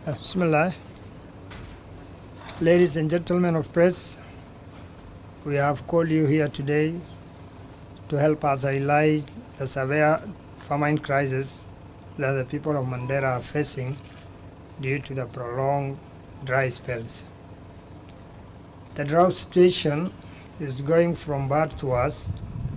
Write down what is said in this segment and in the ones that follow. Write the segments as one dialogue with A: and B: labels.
A: Bismillah. Ladies and gentlemen of press, we have called you here today to help us highlight the severe famine crisis that the people of Mandera are facing due to the prolonged dry spells. The drought situation is going from bad to worse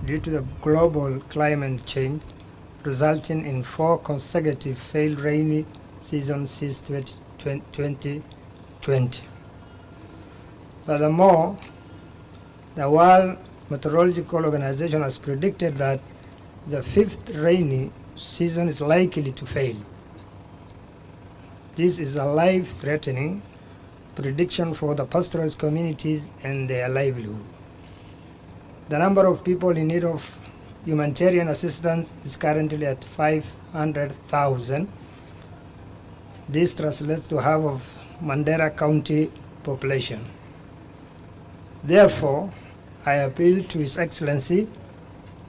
A: due to the global climate change, resulting in 4 consecutive failed rainy seasons since 2020. Furthermore, the World Meteorological Organization has predicted that the 5th rainy season is likely to fail. This is a life-threatening prediction for the pastoralist communities and their livelihood. The number of people in need of humanitarian assistance is currently at 500,000. This translates to half of Mandera County population. Therefore, I appeal to His Excellency,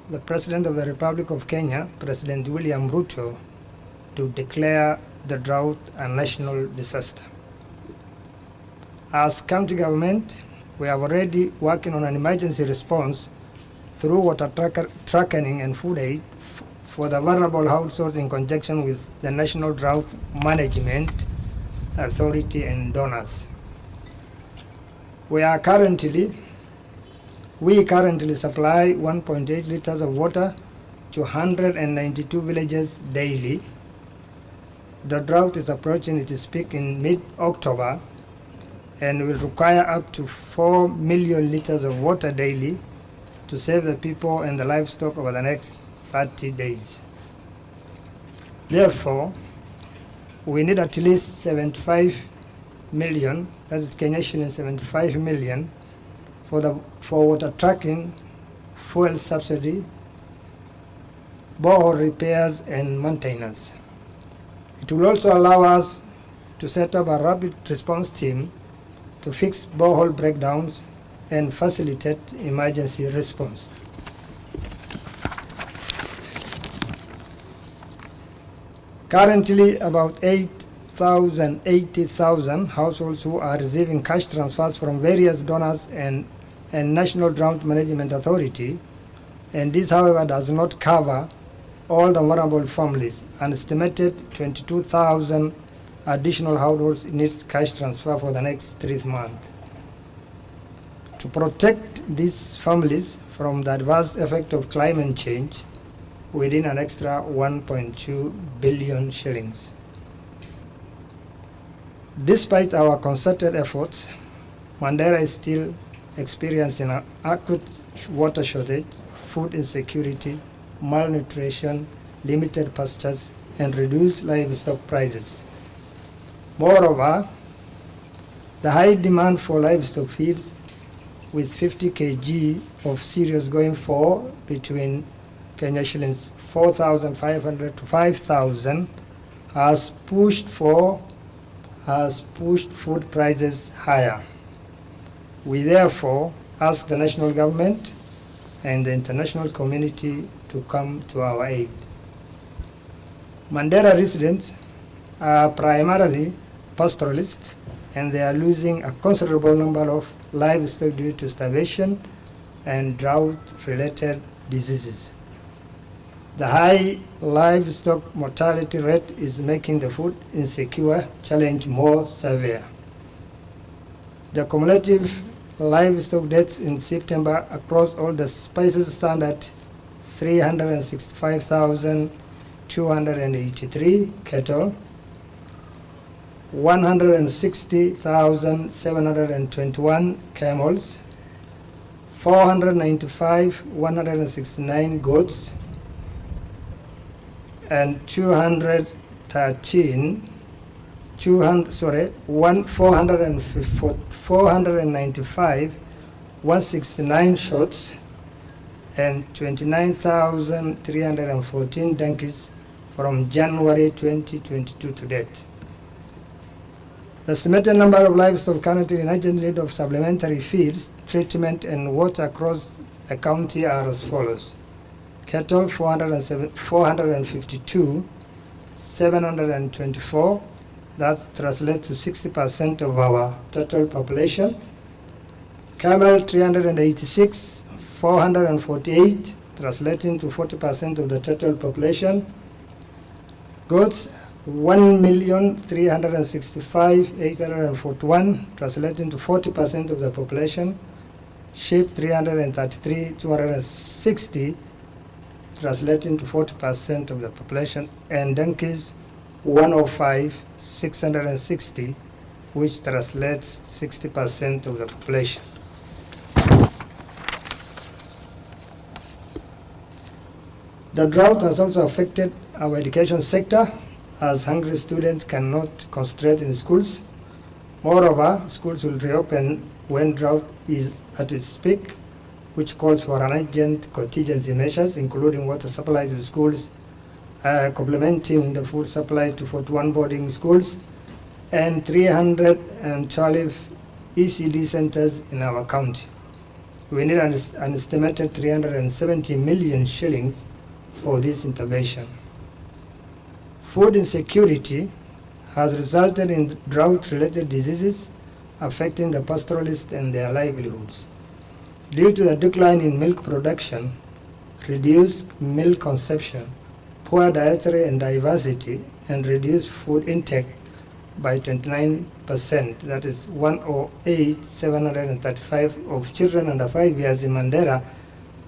A: the President of the Republic of Kenya, President William Ruto, to declare the drought a national disaster. As county government, we are already working on an emergency response through water tracking and food aid for the vulnerable households in conjunction with the National Drought Management Authority and donors. We currently supply 1.8 liters of water to 192 villages daily. The drought is approaching its peak in mid-October and will require up to 4 million liters of water daily to save the people and the livestock over the next 30 days. Therefore, we need at least 75 million, that is Kenya shilling 75 million, for water tracking, fuel subsidy, borehole repairs and maintenance. It will also allow us to set up a rapid response team to fix borehole breakdowns and facilitate emergency response. Currently, about 80,000 households who are receiving cash transfers from various donors and National Drought Management Authority, and this, however, does not cover all the vulnerable families. An estimated 22,000 additional households need cash transfer for the next 3 months. To protect these families from the adverse effect of climate change, we need an extra 1.2 billion shillings. Despite our concerted efforts, Mandera is still experiencing an acute water shortage, food insecurity, malnutrition, limited pastures, and reduced livestock prices. Moreover, the high demand for livestock feeds, with 50 kg of cereals going for between Kenya shillings 4,500 to 5,000, has pushed food prices higher. We therefore ask the national government and the international community to come to our aid. Mandera residents are primarily pastoralists, and they are losing a considerable number of livestock due to starvation and drought-related diseases. The high livestock mortality rate is making the food insecure challenge more severe. The cumulative livestock deaths in September across all the species stand at 365,283 cattle, 160,721 camels, 495,169 goats, and 495,169 shots, and 29,314 donkeys from January 2022 to date. The estimated number of livestock currently in urgent need of supplementary feeds, treatment, and water across the county are as follows: cattle 452, 724, That translates to 60% of our total population. Camel 386, 448, translating to 40% of the total population. Goats 1,365,841, translating to 40% of the population. Sheep 333, 260, translating to 40% of the population. And donkeys 105, 660, which translates 60% of the population. The drought has also affected our education sector, as hungry students cannot concentrate in schools. Moreover, schools will reopen when drought is at its peak, which calls for an urgent contingency measures, including water supply to schools, complementing the food supply to 41 boarding schools, and 312 ECD centers in our county. We need an estimated 370 million shillings for this intervention. Food insecurity has resulted in drought-related diseases affecting the pastoralists and their livelihoods. Due to the decline in milk production, reduced milk consumption, poor dietary and diversity, and reduced food intake by 29%, that is 108,735 of children under 5 years in Mandera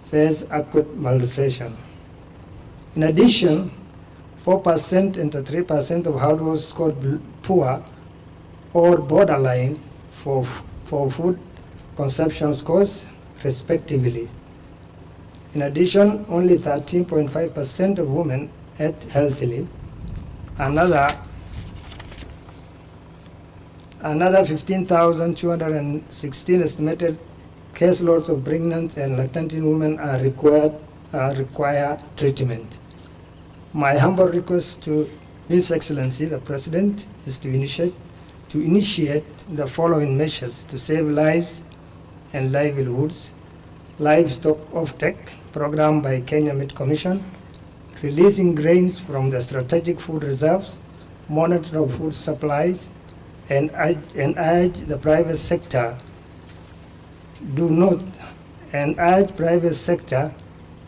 A: face acute malnutrition. In addition, 4% and 3% of households scored poor or borderline for food consumption scores, respectively. In addition, only 13.5% of women ate healthily. Another 15,216 estimated caseloads of pregnant and lactating women require treatment. My humble request to His Excellency the President is to initiate the following measures to save lives and livelihoods: livestock offtake program by Kenya Meat Commission, releasing grains from the strategic food reserves, monitor of food supplies, and urge the private sector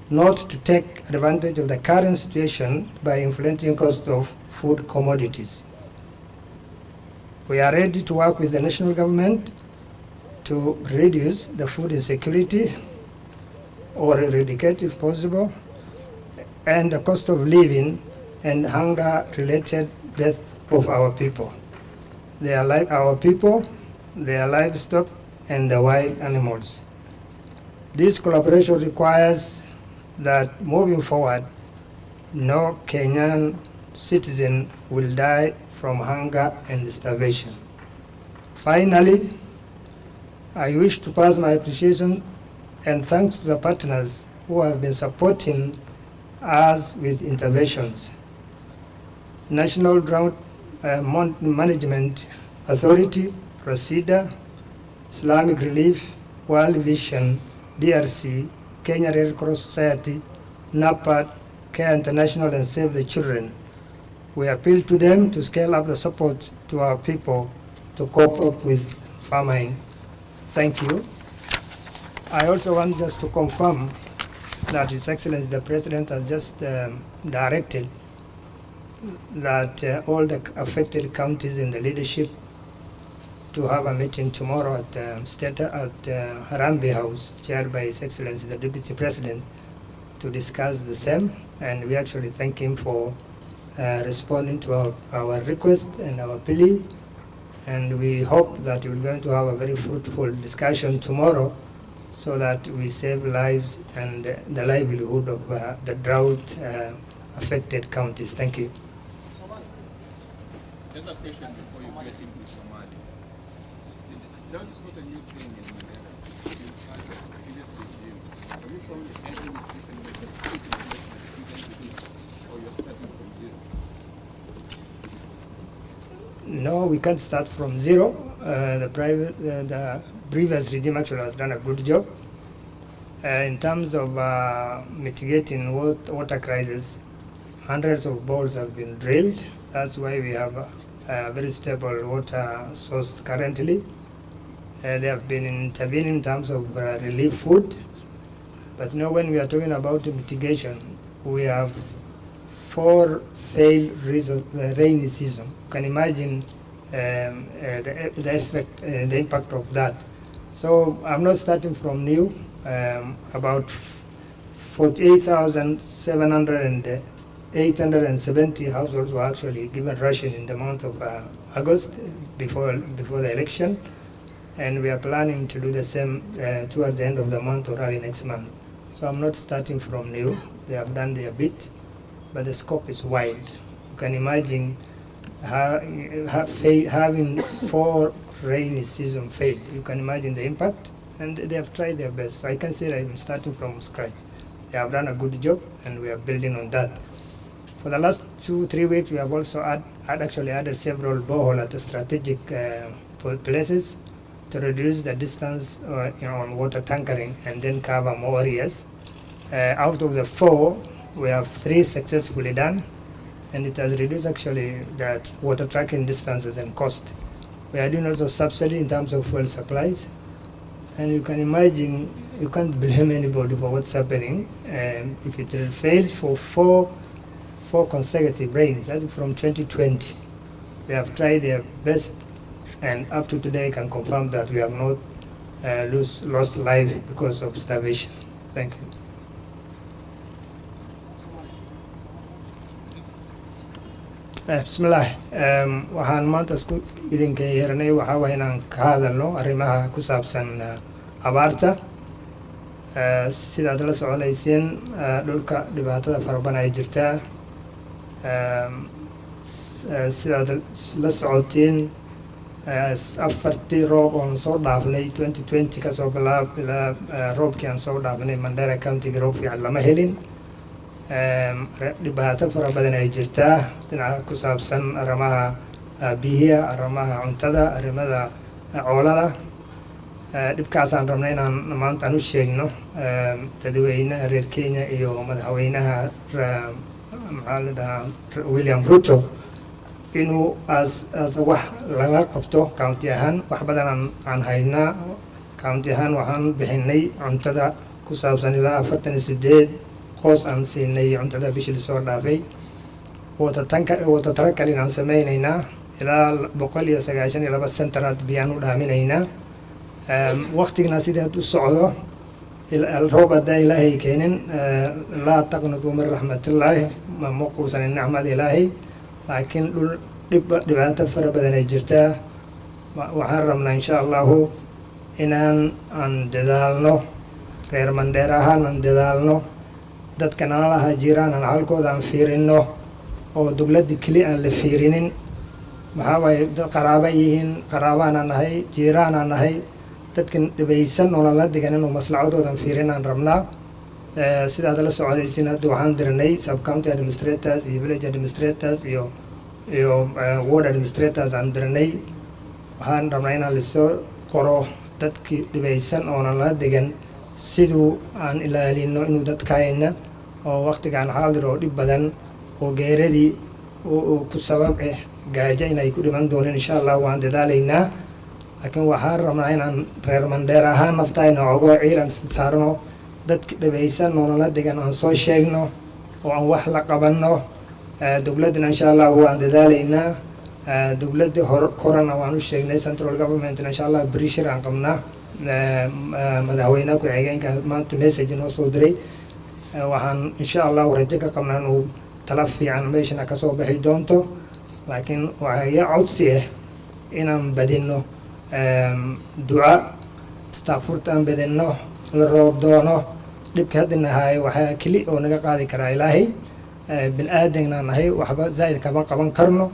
A: not to take advantage of the current situation by inflating cost of food commodities. We are ready to work with the national government to reduce the food insecurity or eradicate if possible, and the cost of living and hunger-related death of our people. Our people, their livestock, and the wild animals. This collaboration requires that moving forward, no Kenyan citizen will die from hunger and starvation. Finally, I wish to pass my appreciation and thanks to the partners who have been supporting us with interventions. National Drought Management Authority, PROCEDA, Islamic Relief, World Vision, DRC, Kenya Red Cross Society, NAPAD, Care International, and Save the Children. We appeal to them to scale up the support to our people to cope up with famine. Thank you. I also want just to confirm that His Excellency the President has just directed that all the affected counties in the leadership to have a meeting tomorrow at Harambee House, chaired by His Excellency the Deputy President, to discuss the same. And we actually thank him for responding to our request and our plea. And we hope that we're going to have a very fruitful discussion tomorrow so that we save lives and the livelihood of the drought affected counties. Thank you.
B: There's a session before you get into Somali. Drought is not a new thing in Mandera. In fact, the previous regime, have you found any nutrition methods or you're starting from zero?
A: No, we can't start from zero. The previous regime actually has done a good job. In terms of mitigating water crisis, hundreds of bores have been drilled. That's why we have very stable water source currently. They have been intervening in terms of relief food. But now when we are talking about mitigation, we have 4 failed rainy season. You can imagine the effect, the impact of that. So I'm not starting from new. About 48,870 households were actually given ration in the month of August before the election, and we are planning to do the same toward the end of the month or early next month. So I'm not starting from new. They have done their bit, but the scope is wide. You can imagine having 4 rainy season failed. You can imagine the impact, and they have tried their best. So I can say that I'm starting from scratch. They have done a good job, and we are building on that. For the last 2-3 weeks, we have also actually added several boreholes at the strategic places to reduce the distance on water tankering and then cover more areas. Out of the 4, we have 3 successfully done, and it has reduced actually that water tracking distances and cost. We are doing also subsidy in terms of fuel supplies, and you can imagine you can't blame anybody for what's happening. If it fails for 4 consecutive rains, that's from 2020, they have tried their best, and up to today I can confirm that we have not lost life because of starvation. Thank you. Bismillah. Waxaan maanta isku idinka yeernay waxaa waye inaan ka hadalno arrimaha ku saabsan abaarta. Sidaad la soconayseen dhulka dhibaatada farabadan ay jirtaa. Sidaad la socoteen 4 roob oon soo dhaafnay 2020 kasoo bilaab ilaa roobkii aan soo dhaafnay Mandera County roob fiican lama helin. Dhibaato fara badan ay jirtaa dhinaca ku saabsan arrimaha biyaha, arrimaha cuntada, arrimada coolada. Dhibkaasaan rabnay inaan maanta u sheegno dadweynaha reer Kenya iyo madaxweynaha maxaa la dhahaa William Ruto inuu as wax laga qabto county ahaan. Wax badan aan haynaa county ahaan. Waxaan bixinay cuntada ku saabsan ilaa 48 qoys aan siinay cuntada bishii soo dhaafay. Water tracking aan sameynaynaa ilaa 192 centaraad biyaan u dhaaminaynaa. Waqtigana sidaad u socdo الرoob haddaa ilaahay keenin laa taqnatu min raxmatillahi ma quusanin nicmada ilaahay, laakiin dhul dhibaato fara badan ay jirtaa. Waxaan rabnaa insha allahu inaan dadaalno, reer Mandera ahaan aan dadaalno, dadka nalaha jiraan aan halkooda aan fiirino oo dowladda keli aan la fiirinin. maxaa waaye dad qaraaba yihiin, qaraabaan nahay, jiraan nahay, dadkan dhibaysan oo la degan oo maslaxadoodan fiirinaan rabnaa. Sidaad la soconaysiin hadda waxaan dirnay sub county administrators iyo village administrators iyo ward administrators aan dirnay. Waxaan rabnaa inaan lisoo qoro dadkii dhibaysan oo la degan siduu aan ilaalino inuu dadkayna oo waqtigan xaadir oo dhib badan oo geeradii oo ku sabab gaajo inay ku dhiman doonaan insha Allah waan dadaalaynaa. laakiin waxaan rabnaa inaan reer Mandera ahaan naftayna ugu ciidan saarno dadka dhibaysan oo la degan aan soo sheegno oo aan wax la qabanno. dawladna insha Allah waan dadaalaynaa. dawladda korana waan u sheegnay central government insha Allah pressure aan qabnaa. madaxweynaha ku xigeenka maanta message noo soo diray. waxaan insha Allah rajo ka qabnaa inuu tala fiican meeshana ka soo bixi doonto. laakiin waxaa codsi inaan badino duca istaghfurtaan badino la roob doono. dhibka hadda nahay waxaa kali oo naga qaadi karaa ilaahay. bin aadamna nahay waxba zaid kama qaban karno.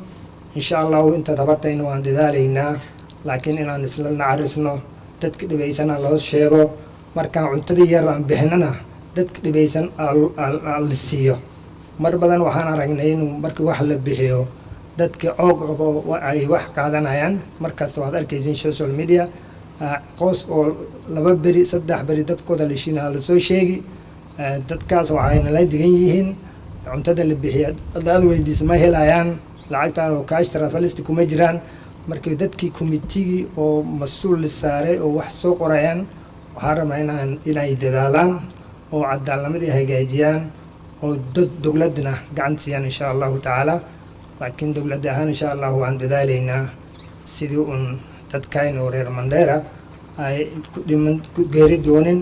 A: insha Allah inta tabartayna waan dadaalaynaa. laakiin inaan isla nacarisno dadka dhibaysan loo sheego markaan cuntada yar aan bixinana dadka dhibaysan la siiyo. mar badan waxaan aragnay inuu markii wax la bixiyo dadka oo ay wax qaadanayaan. markaas waad arkaysiin social media qoys oo 2 beri 3 beri dadkooda la shiinaa la soo sheegi. dadkaas waxayna la degan yihiin cuntada la bixiyo dad weydiis ma helayaan. lacagtan oo cash transfer list kuma jiraan markii dadkii committee oo mas'uul saaray oo wax soo qorayaan waxaan rabaa inay dadaalaan oo cadaaladnimada hagaajiyaan oo dowladna gacan siiyaan insha allahu tacaala laakiin dowladda ahaan insha allahu waan dadaalaynaa sidii un dadkayna oo reer Mandera ay ku geeri doonin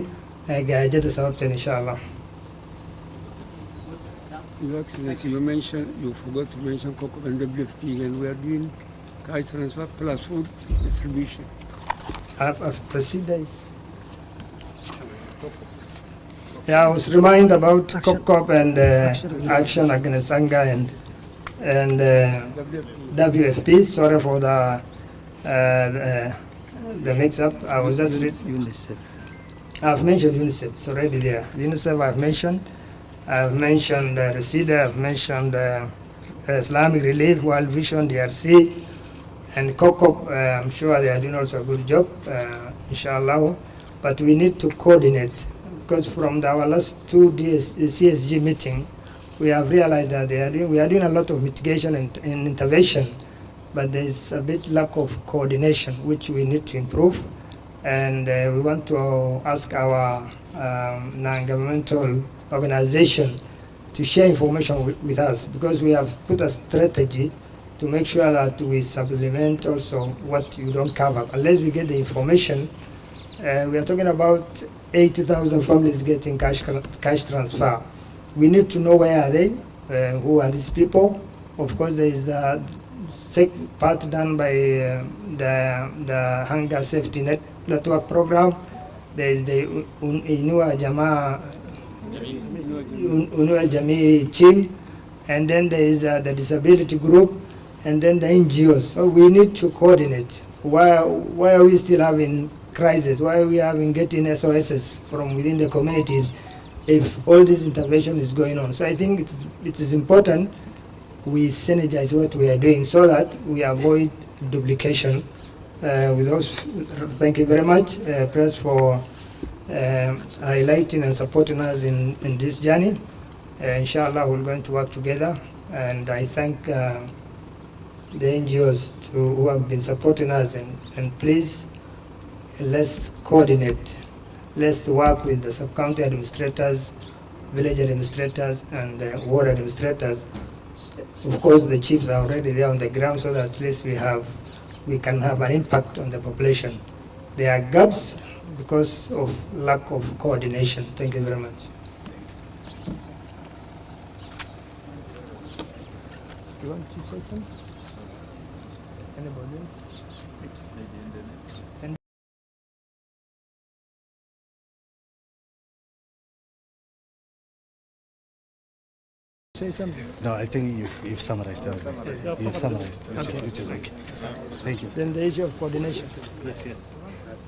A: gaajada sababteed insha allah.
B: Your Excellency, you forgot to mention COCOP and WFP, and we are doing cash transfer plus food distribution.
A: I've proceeded. Yeah, I was reminded about COCOP and action against hunger and WFP. Sorry for the mix-up. I was just
C: UNICEF.
A: I've mentioned UNICEF. It's already there. UNICEF I've mentioned. I've mentioned Resida. I've mentioned Islamic Relief, World Vision, DRC, and COCOP. I'm sure they are doing also a good job, inshallah. But we need to coordinate because from our last two CSG meeting, we have realized that we are doing a lot of mitigation and intervention, but there is a bit lack of coordination, which we need to improve. And we want to ask our non-governmental organization to share information with us because we have put a strategy to make sure that we supplement also what you don't cover. Unless we get the information, we are talking about 80,000 families getting cash transfer. We need to know where are they, who are these people. Of course, there is the part done by the Hunger Safety Network program. There is the Inua Jamii Team, and then there is the disability group, and then the NGOs. So we need to coordinate. Why are we still having crisis? Why are we getting SOSs from within the communities if all this intervention is going on? So I think it is important we synergize what we are doing so that we avoid duplication. With those, thank you very much, Press, for highlighting and supporting us in this journey. Inshallah, we're going to work together, and I thank the NGOs who have been supporting us. And please, let's coordinate. Let's work with the sub-county administrators, village administrators, and ward administrators. Of course, the chiefs are already there on the ground, so that at least we can have an impact on the population. There are gaps because of lack of coordination. Thank you very much. You want to say something? Anybody else? Say something.
C: No, I think you've summarized everything. You've summarized, which is okay. Thank you.
A: Then the issue of coordination.
C: Yes, yes.